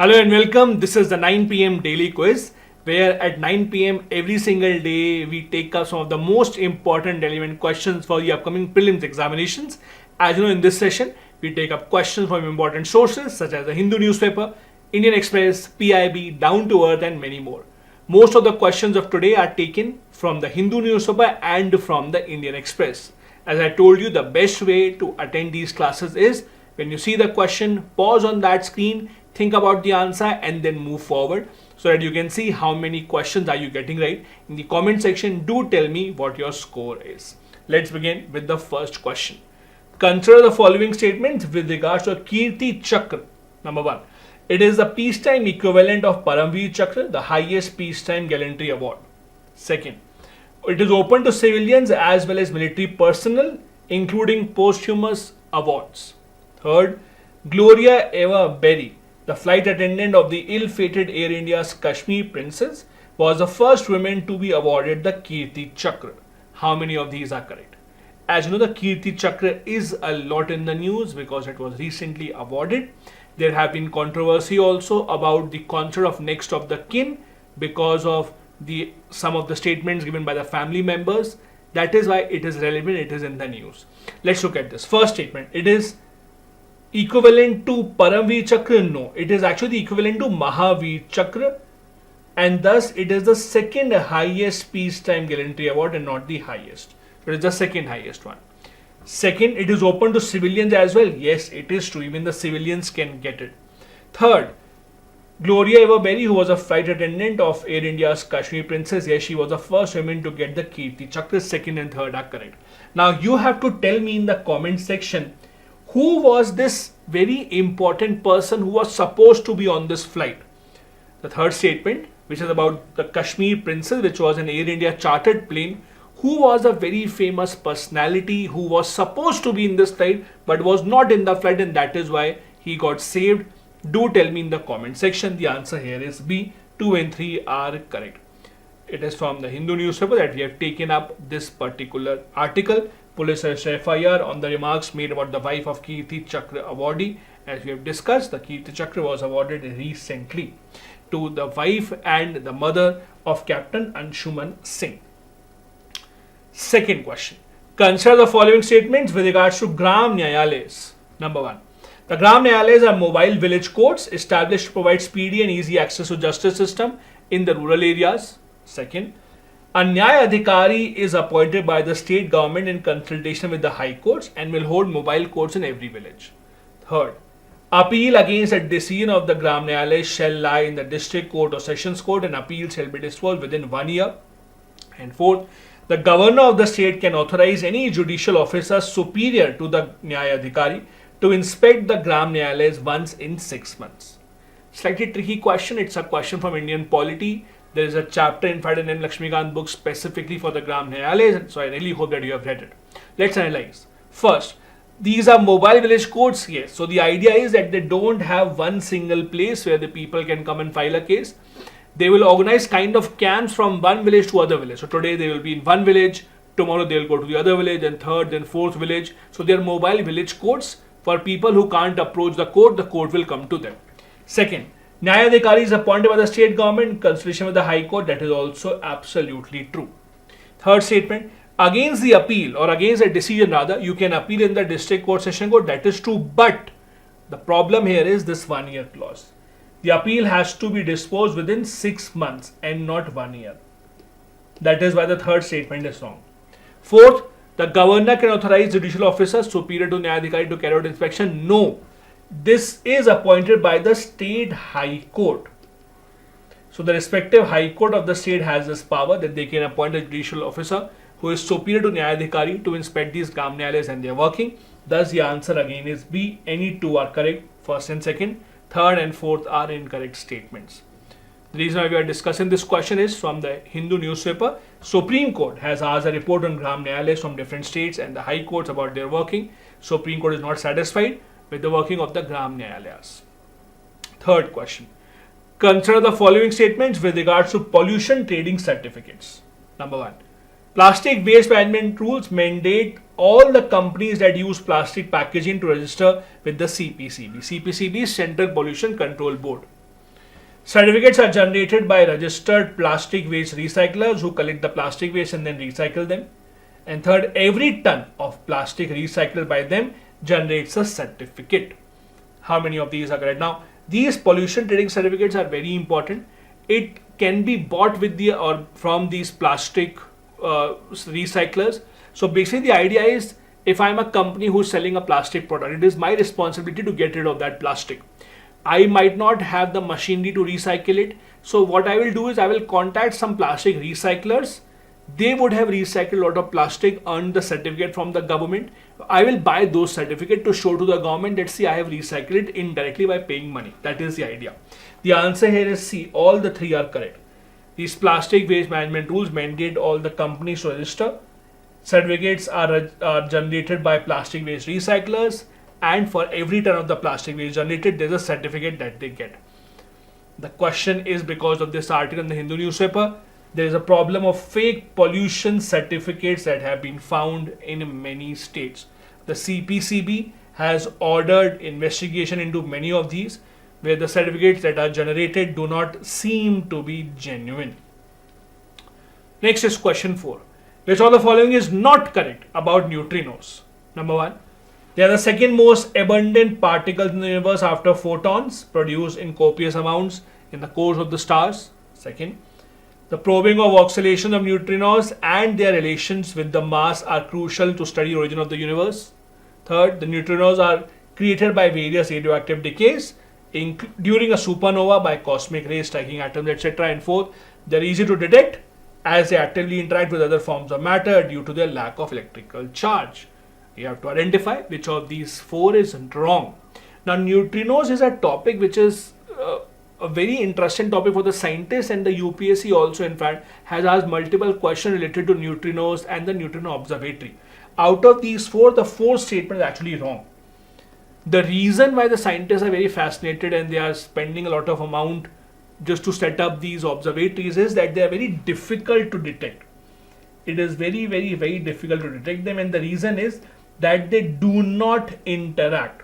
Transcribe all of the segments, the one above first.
Hello and welcome. This is the 9 p.m. daily quiz where at 9 p.m. every single day we take up some of the most important relevant questions for the upcoming prelims examinations. As you know, in this session, we take up questions from important sources such as the Hindu newspaper, Indian Express, PIB, Down to Earth and many more. Most of the questions of today are taken from the Hindu newspaper and from the Indian Express. As I told you, the best way to attend these classes is when you see the question, pause on that screen, think about the answer and then move forward so that you can see how many questions are you getting right. In the comment section, do tell me what your score is. Let's begin with the first question. Consider the following statements with regards to Kirti Chakra. Number 1. It is the peacetime equivalent of Paramveer Chakra, the highest peacetime gallantry award. Second, it is open to civilians as well as military personnel, including posthumous awards. Third, Gloria Eva Berry, the flight attendant of the ill-fated Air India's Kashmir Princess, was the first woman to be awarded the Kirti Chakra. How many of these are correct? As you know, the Kirti Chakra is a lot in the news because it was recently awarded. There have been controversy also about the concept of next of the kin because of some of the statements given by the family members. That is why it is relevant, it is in the news. Let's look at this. First statement, it is equivalent to Paramveer Chakra? No, it is actually equivalent to Mahavir Chakra, and thus it is the second highest peacetime gallantry award and not the highest. It is the second highest one. Second, it is open to civilians as well. Yes, it is true. Even the civilians can get it. Third, Gloria Eva Berry, who was a flight attendant of Air India's Kashmir Princess, yes, she was the first woman to get the Kirti Chakra. Second and third are correct. Now you have to tell me in the comment section, who was this very important person who was supposed to be on this flight? The third statement, which is about the Kashmir Princess, which was an Air India chartered plane, who was a very famous personality who was supposed to be in this flight but was not in the flight, and that is why he got saved. Do tell me in the comment section. The answer here is B. 2 and 3 are correct. It is from the Hindu newspaper that we have taken up this particular article. Police has FIR on the remarks made about the wife of Kirti Chakra awardee. As we have discussed, the Kirti Chakra was awarded recently to the wife and the mother of Captain Anshuman Singh. Second question. Consider the following statements with regards to Gram Nyayalayas. Number 1. The Gram Nyayalayas are mobile village courts established to provide speedy and easy access to justice system in the rural areas. Second, a Nyaya Adhikari is appointed by the state government in consultation with the high courts and will hold mobile courts in every village. Third, appeal against a decision of the Gram Nyayalaya shall lie in the district court or sessions court, and appeal shall be disposed within 1 year. And fourth, the governor of the state can authorize any judicial officer superior to the Nyaya Adhikari to inspect the Gram Nyayalayas once in 6 months. Slightly tricky question. It's a question from Indian polity. There is a chapter in fact in M. Lakshmikant book specifically for the Gram Nyayalayas, so I really hope that you have read it. Let's analyze. First, these are mobile village courts. Yes, so the idea is that they don't have one single place where the people can come and file a case. They will organize kind of camps from one village to other village. So today they will be in one village, tomorrow they will go to the other village, and third, then fourth village. So they are mobile village courts. For people who can't approach the court will come to them. Second, Nyaya Adhikari is appointed by the state government in consultation with the High Court. That is also absolutely true. Third statement, against the appeal or against a decision rather, you can appeal in the district court, session court. That is true, but the problem here is this 1 year clause. The appeal has to be disposed within 6 months and not 1 year. That is why the third statement is wrong. Fourth, the governor can authorize judicial officers superior to Nyaya Adhikari to carry out inspection. No. This is appointed by the state high court. So the respective high court of the state has this power that they can appoint a judicial officer who is superior to Nyaya Adhikari to inspect these Gram Nyayalayas, and they are working. Thus the answer again is B. Any two are correct. First and second. Third and fourth are incorrect statements. The reason why we are discussing this question is from the Hindu newspaper. Supreme Court has asked a report on Gram Nyayalayas from different states and the high courts about their working. Supreme Court is not satisfied with the working of the Gram Nyayalayas. Third question. Consider the following statements with regards to pollution trading certificates. Number 1. Plastic waste management rules mandate all the companies that use plastic packaging to register with the CPCB. CPCB is Central Pollution Control Board. Certificates are generated by registered plastic waste recyclers who collect the plastic waste and then recycle them. And third, every ton of plastic recycled by them generates a certificate. How many of these are correct? Now, these pollution trading certificates are very important. It can be bought with the or from these plastic recyclers. So basically the idea is, if I'm a company who's selling a plastic product, it is my responsibility to get rid of that plastic. I might not have the machinery to recycle it. So what I will do is I will contact some plastic recyclers. They would have recycled a lot of plastic, earned the certificate from the government. I will buy those certificates to show to the government that, see, I have recycled it indirectly by paying money. That is the idea. The answer here is C. All the three are correct. These plastic waste management rules mandate all the companies to register. Certificates are generated by plastic waste recyclers, and for every ton of the plastic waste generated, there's a certificate that they get. The question is, because of this article in the Hindu newspaper, there is a problem of fake pollution certificates that have been found in many states. The CPCB has ordered investigation into many of these, where the certificates that are generated do not seem to be genuine. Next is question 4. Which of the following is not correct about neutrinos? Number 1. They are the second most abundant particles in the universe after photons, produced in copious amounts in the cores of the stars. Second, the probing of oscillation of neutrinos and their relations with the mass are crucial to study origin of the universe. Third, the neutrinos are created by various radioactive decays during a supernova by cosmic rays striking atoms, etc. And fourth, they are easy to detect as they actively interact with other forms of matter due to their lack of electrical charge. You have to identify which of these 4 is wrong. Now, neutrinos is a topic which is a very interesting topic for the scientists, and the UPSC also, in fact, has asked multiple questions related to neutrinos and the neutrino observatory. Out of these 4, the 4th statement is actually wrong. The reason why the scientists are very fascinated and they are spending a lot of amount just to set up these observatories is that they are very difficult to detect. It is very, very, very difficult to detect them, and the reason is that they do not interact.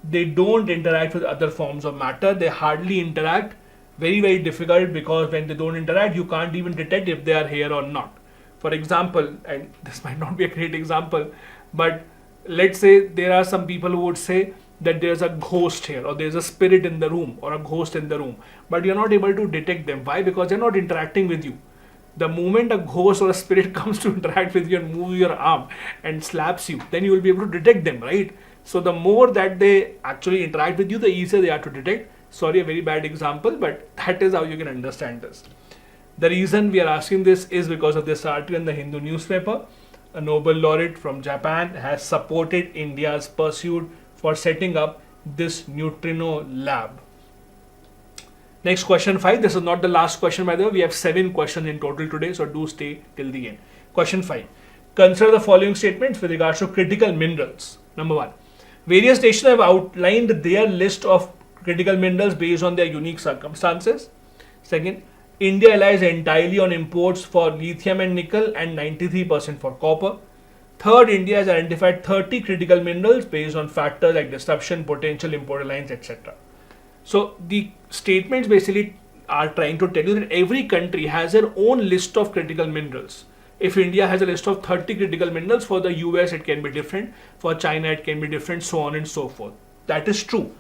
They don't interact with other forms of matter. They hardly interact. Very, very difficult, because when they don't interact, you can't even detect if they are here or not. For example, and this might not be a great example, but let's say there are some people who would say that there's a ghost here, or there's a spirit in the room, or a ghost in the room, but you're not able to detect them. Why? Because they're not interacting with you. The moment a ghost or a spirit comes to interact with you and move your arm and slaps you, then you will be able to detect them, right? So the more that they actually interact with you, the easier they are to detect. Sorry, a very bad example, but that is how you can understand this. The reason we are asking this is because of this article in the Hindu newspaper. A Nobel laureate from Japan has supported India's pursuit for setting up this neutrino lab. Next, question 5. This is not the last question, by the way. We have 7 questions in total today, so do stay till the end. Question 5. Consider the following statements with regards to critical minerals. Number 1. Various nations have outlined their list of critical minerals based on their unique circumstances. Second, India relies entirely on imports for lithium and nickel and 93% for copper. Third, India has identified 30 critical minerals based on factors like disruption, potential import lines, etc. So the statements basically are trying to tell you that every country has their own list of critical minerals. If India has a list of 30 critical minerals, for the US it can be different, for China it can be different, so on and so forth. That is true.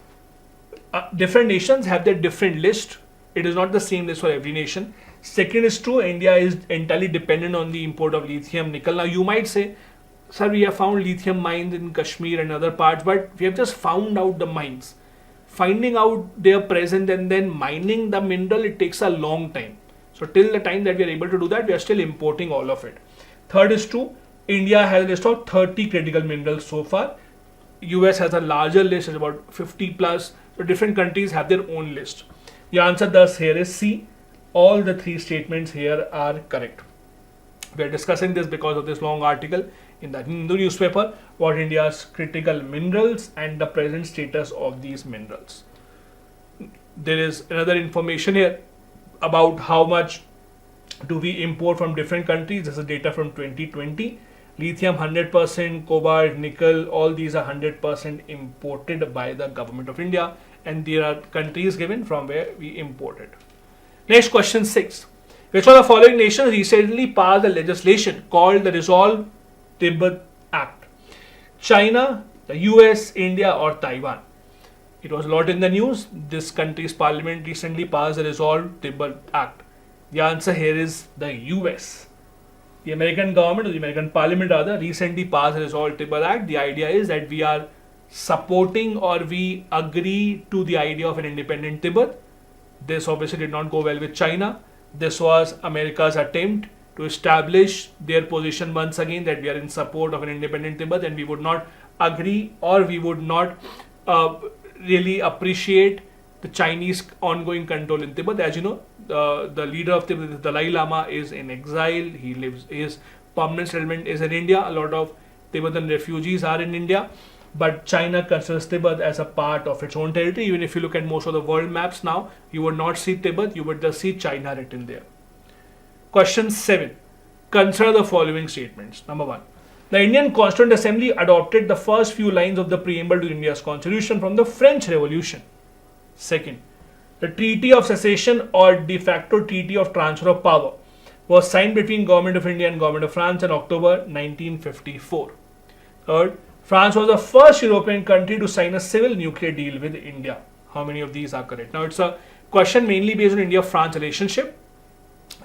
Different nations have their different list. It is not the same list for every nation. Second is true, India is entirely dependent on the import of lithium, nickel. Now you might say, sir, we have found lithium mines in Kashmir and other parts, but we have just found out the mines. Finding out their presence and then mining the mineral, it takes a long time. So till the time that we are able to do that, we are still importing all of it. Third is true, India has a list of 30 critical minerals so far. US has a larger list, it's about 50 plus. So different countries have their own list. The answer thus here is C. All the 3 statements here are correct. We are discussing this because of this long article in the Hindu newspaper, what India's critical minerals and the present status of these minerals. There is another information here about how much do we import from different countries. This is data from 2020. Lithium 100%, cobalt, nickel, all these are 100% imported by the government of India, and there are countries given from where we imported. Next question 6. Which of the following nations recently passed a legislation called the Resolve Tibet Act? China, the US, India or Taiwan? It was a lot in the news. This country's parliament recently passed the Resolve Tibet Act. The answer here is the US. The American government, or the American parliament rather, recently passed the Resolve Tibet Act. The idea is that we are supporting or we agree to the idea of an independent Tibet. This obviously did not go well with China. This was America's attempt to establish their position once again that we are in support of an independent Tibet, and we would not agree or we would not really appreciate the Chinese ongoing control in Tibet. As you know, the leader of Tibet, the Dalai Lama, is in exile. His permanent settlement is in India. A lot of Tibetan refugees are in India, but China considers Tibet as a part of its own territory. Even if you look at most of the world maps now, you would not see Tibet, you would just see China written there. Question 7. Consider the following statements. Number 1. The Indian Constituent Assembly adopted the first few lines of the preamble to India's constitution from the French Revolution. Second, the Treaty of Cessation or de facto Treaty of Transfer of Power was signed between Government of India and Government of France in October 1954. Third, France was the first European country to sign a civil nuclear deal with India. How many of these are correct? Now it's a question mainly based on India-France relationship.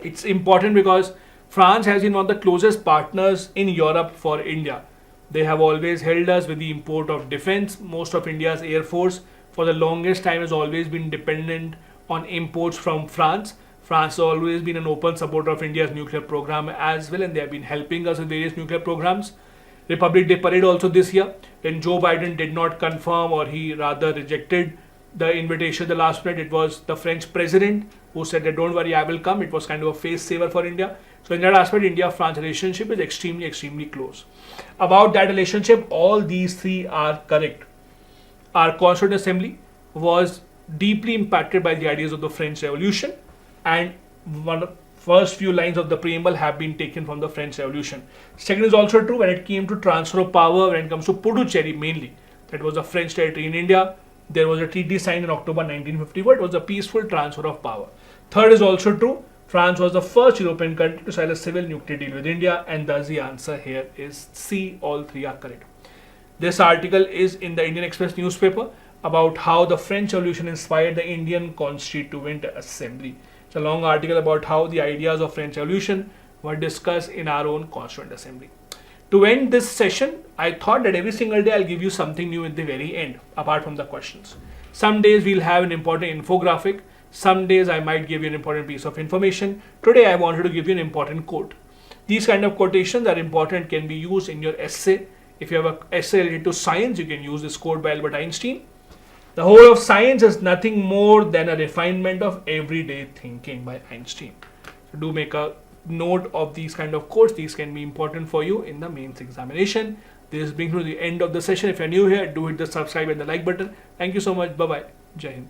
It's important because France has been one of the closest partners in Europe for India. They have always held us with the import of defense. Most of India's air force for the longest time has always been dependent on imports from France. France has always been an open supporter of India's nuclear program as well, and they have been helping us with various nuclear programs. Republic Day parade also this year, when Joe Biden did not confirm, or he rather rejected the invitation the last minute, it was the French president who said that don't worry, I will come. It was kind of a face saver for India. So in that aspect, India-France relationship is extremely close. About that relationship, all these three are correct. Our Constituent Assembly was deeply impacted by the ideas of the French Revolution, and one of the first few lines of the preamble have been taken from the French Revolution. Second is also true when it came to transfer of power, when it comes to Puducherry mainly. That was a French territory in India. There was a treaty signed in October 1954. It was a peaceful transfer of power. Third is also true. France was the first European country to sign a civil nuclear deal with India, and thus the answer here is C. All three are correct. This article is in the Indian Express newspaper about how the French Revolution inspired the Indian Constituent Assembly. It's a long article about how the ideas of French Revolution were discussed in our own Constituent Assembly. To end this session, I thought that every single day I'll give you something new at the very end, apart from the questions. Some days we'll have an important infographic. Some days I might give you an important piece of information. Today I wanted to give you an important quote. These kind of quotations are important, can be used in your essay. If you have an essay related to science, you can use this quote by Albert Einstein. The whole of science is nothing more than a refinement of everyday thinking by Einstein. So do make a note of these kind of quotes. These can be important for you in the mains examination. This brings me to the end of the session. If you're new here, do hit the subscribe and the like button. Thank you so much. Bye-bye. Jai Hind.